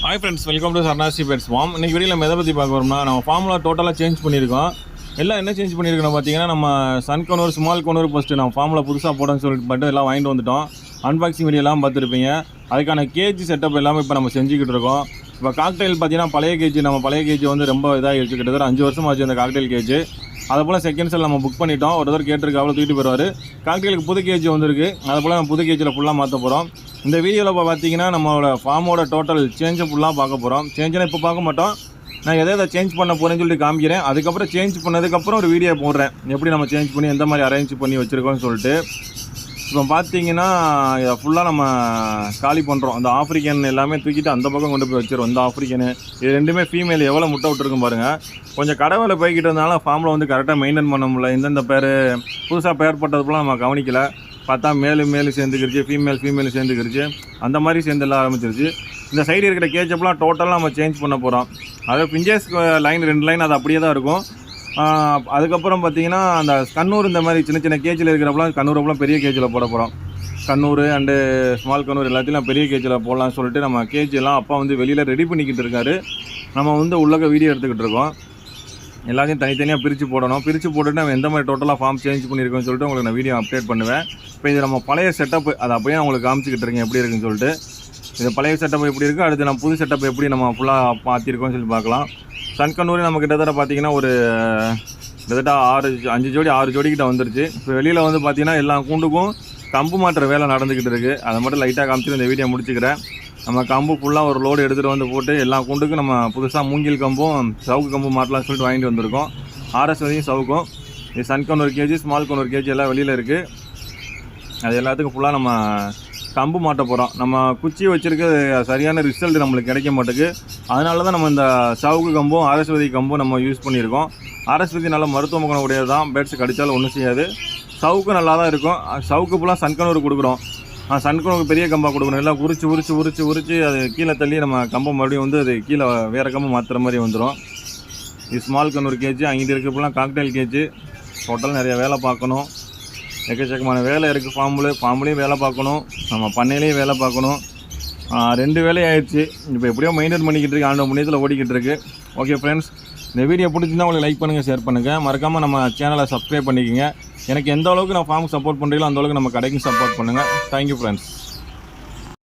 Hi friends, welcome to Sarnasi Pets Farm. இன்னைக்கு வீடியோல நம்ம எதை பத்தி பார்க்க போறோம்னா நம்ம ஃபார்ம்ல டோட்டலா சேஞ்ச் பண்ணிருக்கோம். எல்லாம் என்ன சேஞ்ச் பண்ணிருக்கோம்னா பாத்தீங்கன்னா நம்ம சன் கனூர் ஸ்மால் கனூர் ஃபர்ஸ்ட் நம்ம ஃபார்ம்ல புதுசா போடணும்னு சொல்லிட்டு மட்டும் எல்லாம் வாங்கிட்டு வந்துட்டோம். அன்பாக்சிங் வீடியோ எல்லாம் பார்த்திருப்பீங்க. அதுக்கான கேஜ் செட்டப் எல்லாமே இப்போ நம்ம செஞ்சுக்கிட்டு இருக்கோம். இப்போ காக்டெயில் பாத்தீங்கன்னா பழைய கேஜ் வந்து ரொம்ப இதா இருக்கு. கிட்டத்தட்ட 5 வருஷம் ஆச்சு அந்த காக்டெயில் கேஜ். அதேபோல் செகண்ட் செல் நம்ம புக் பண்ணிட்டோம். ஒருத்தர் கேட்டிருக்கு அவ்வளோ தூக்கிட்டு போயிடுவார். காக்டெயிலுக்கு புது கேஜ் வந்திருக்கு. அதேபோல் நம்ம புது கேஜில் ஃபுல்லாக மாற்ற போகிறோம். இந்த வீடியோவில் இப்போ பார்த்தீங்கன்னா நம்மளோட ஃபார்மோட டோட்டல் சேஞ்சை ஃபுல்லாக பார்க்க போகிறோம். சேஞ்செலாம் இப்போ பார்க்க மாட்டோம். நான் எதை சேஞ்ச் பண்ண போகிறேன்னு சொல்லிட்டு காமிக்கிறேன். அதுக்கப்புறம் சேஞ்ச் பண்ணதுக்கப்புறம் ஒரு வீடியோ போடுறேன். எப்படி நம்ம சேஞ்ச் பண்ணி எந்த மாதிரி அரேஞ்ச் பண்ணி வச்சுருக்கோம்னு சொல்லிட்டு. இப்போ பார்த்தீங்கன்னா இதை ஃபுல்லாக நம்ம காலி பண்ணுறோம். அந்த ஆஃப்ரிக்கன் எல்லாமே தூக்கிட்டு அந்த பக்கம் கொண்டு போய் வச்சிடும். இந்த ஆஃப்ரிக்கனு இது ரெண்டுமே ஃபீமேல் எவ்வளோ முட்டை விட்டுருக்கும் பாருங்கள். கொஞ்சம் கடவுளை போய்கிட்டு இருந்தாலும் ஃபார்மில் வந்து கரெக்டாக மெயின்டைன் பண்ண முடியல. இந்தந்த பேர் புதுசாக பேர் போட்டதுப்பெல்லாம் நம்ம கவனிக்கலை. பார்த்தா மேலு சேர்ந்துக்கிருச்சு, ஃபீமேல் சேர்ந்துக்கிருச்சு, அந்த மாதிரி சேர்ந்துலாம் ஆரம்பிச்சிருச்சு. இந்த சைடு இருக்கிற கேஜப்லாம் டோட்டலாக நம்ம சேஞ்ச் பண்ண போகிறோம். அதாவது பிஞ்சஸ் லைன் 2 லைன் அது அப்படியே தான் இருக்கும். அதுக்கப்புறம் பார்த்தீங்கன்னா அந்த கண்ணூர் இந்த மாதிரி சின்ன சின்ன கேஜில் இருக்கிறப்பலாம் கண்ணூரப்பெல்லாம் பெரிய கேஜில் போட போகிறோம். கண்ணூர் அண்டு ஸ்மால் கண்ணூர் எல்லாத்தையும் பெரிய கேஜில் போடலாம்னு சொல்லிட்டு நம்ம கேஜெல்லாம் அப்பா வந்து வெளியில் ரெடி பண்ணிக்கிட்டு இருக்காரு. நம்ம வந்து உள்ளக வீடியோ எடுத்துக்கிட்டு இருக்கோம். எல்லாத்தையும் தனித்தனியாக பிரித்து போடணும். பிரித்து போட்டுட்டு நம்ம எந்த மாதிரி டோட்டலாக ஃபார்ம் சேஞ்ச் பண்ணியிருக்கோன்னு சொல்லிட்டு உங்களுக்கு நான் வீடியோ அப்டேட் பண்ணுவேன். இப்போ இது நம்ம பழைய செட்டப் அதை அப்படியே உங்களுக்கு காமிச்சிக்கிட்டு இருக்கேன் எப்படி இருக்குன்னு சொல்லிட்டு. இது பழைய செட்டப் எப்படி இருக்குது, அடுத்து நம்ம புது செட்டப் எப்படி நம்ம ஃபுல்லாக மாற்றிருக்கோம்னு சொல்லி பார்க்கலாம். சன் கண்ணூர் நம்ம கிட்டத்தட்ட பார்த்தீங்கன்னா ஒரு கிட்டத்தட்ட 6 ஜோடிக்கிட்ட வந்துருச்சு. இப்போ வெளியில் வந்து பார்த்தீங்கன்னா எல்லா கூண்டுக்கும் கம்பு மாட்டுற வேலை நடந்துக்கிட்டு இருக்குது. அதை மட்டும் லைட்டாக காமிச்சிட்டு இந்த வீடியோ முடிச்சுக்கிறேன். நம்ம கம்பு ஃபுல்லாக ஒரு லோடு எடுத்துகிட்டு வந்து போட்டு எல்லா கூண்டுக்கும் நம்ம புதுசாக மூங்கில் கம்பும் சவுக்கு கம்பு மாட்டலாம்னு சொல்லிட்டு வாங்கிட்டு வந்திருக்கோம். ஆர்எஸ்வதியும் சவுக்கும். இது சன் கண்ணூர் கேஜி, ஸ்மால் கண்ணூர் கேஜி எல்லாம் வெளியில் இருக்குது. அது எல்லாத்துக்கும் ஃபுல்லாக நம்ம கம்பு மாட்ட போகிறோம். நம்ம குச்சி வச்சுருக்க சரியான ரிசல்ட் நம்மளுக்கு கிடைக்க மாட்டேங்குது. அதனால தான் நம்ம இந்த சவுக்கு கம்பும் ஆர்எஸ்வதி கம்பும் நம்ம யூஸ் பண்ணியிருக்கோம். ஆர்எஸ்வதி நல்ல மருத்துவ குணம் உடையது தான். பேட்ஸ் கடித்தாலும் ஒன்றும் செய்யாது. சவுக்கு நல்லா தான் இருக்கும். சவுக்கு ஃபுல்லாக சன் கண்ணூர் கொடுக்குறோம். சன்கனூருக்கு பெரிய கம்பாக கொடுக்கணும். எல்லாம் உரிச்சு அது கீழே தள்ளி நம்ம கம்பை மறுபடியும் வந்து அது கீழே வேறு கம்பை மாற்றுற மாதிரி வந்துடும். இது ஸ்மால் கண்ணூர் கேஜி. அங்கிட்டு இருக்கிறப்பெல்லாம் காக்டெயில் கேஜி. டோட்டல் நிறைய வேலை பார்க்கணும். எக்கச்சக்கமான வேலை இருக்குது. ஃபார்ம்லேயும் வேலை பார்க்கணும், நம்ம பண்ணையிலையும் வேலை பார்க்கணும். 2 வேலை ஆயிடுச்சு. இப்போ எப்படியோ மெயின்டைன் பண்ணிக்கிட்டு இருக்கு. ஆண்ட முன்னேற்றத்தில் ஓடிக்கிட்டு இருக்குது. ஓகே ஃப்ரெண்ட்ஸ், இந்த வீடியோ பிடிச்சிருந்தா உங்களுக்கு லைக் பண்ணுங்கள், ஷேர் பண்ணுங்கள். மறக்காமல் நம்ம சேனலை சப்ஸ்கிரைப் பண்ணிக்கோங்க. எனக்கு எந்த அளவுக்கு நான் ஃபார்முக்கு சப்போர்ட் பண்ணுறீங்களோ அந்த அளவுக்கு நம்ம கடைக்கும் சப்போர்ட் பண்ணுங்கள். Thank you friends.